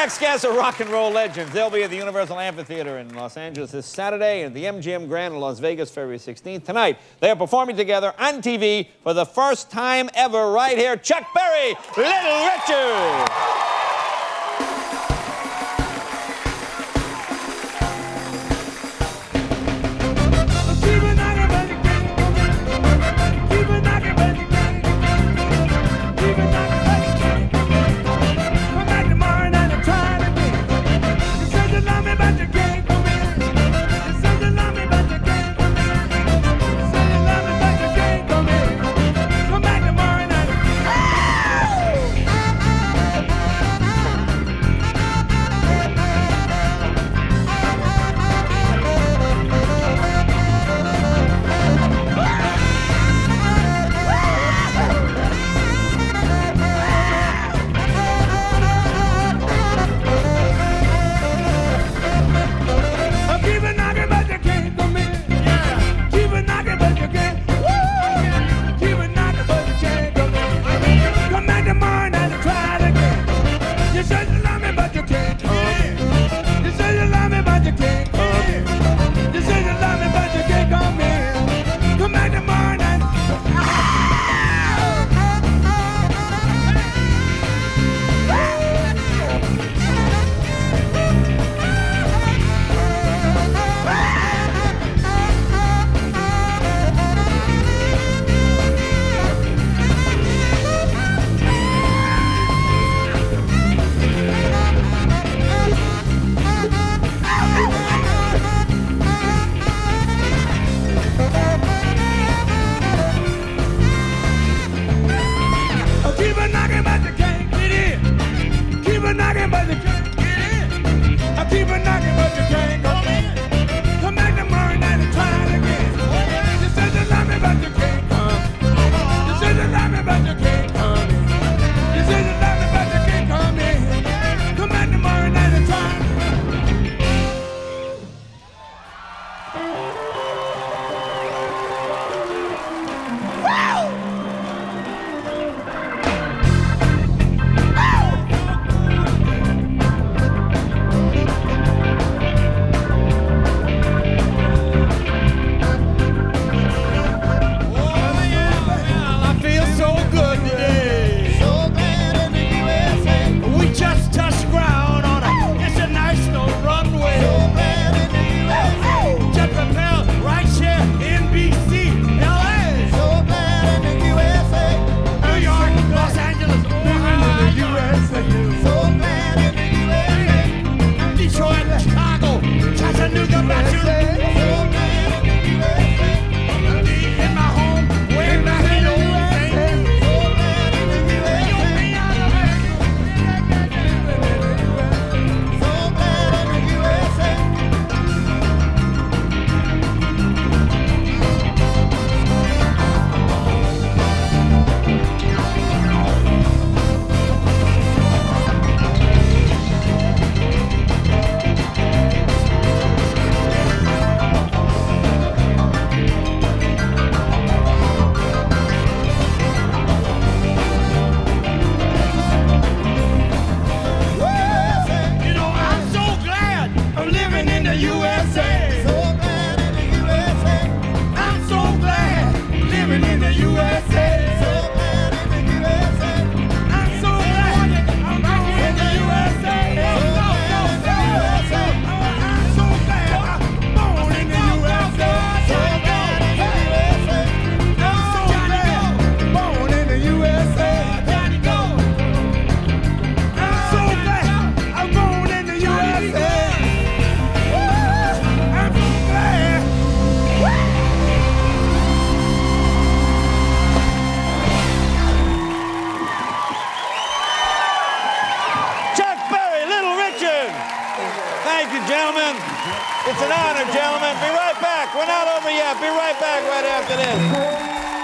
Next guests are rock and roll legends. They'll be at the Universal Amphitheater in Los Angeles this Saturday and the MGM Grand in Las Vegas February 16th. Tonight, they are performing together on TV for the first time ever right here. ChuckBerry, LittleRichard. Thank you, gentlemen. It's an honor, gentlemen. Be right back. We're not over yet. Be right back right after this.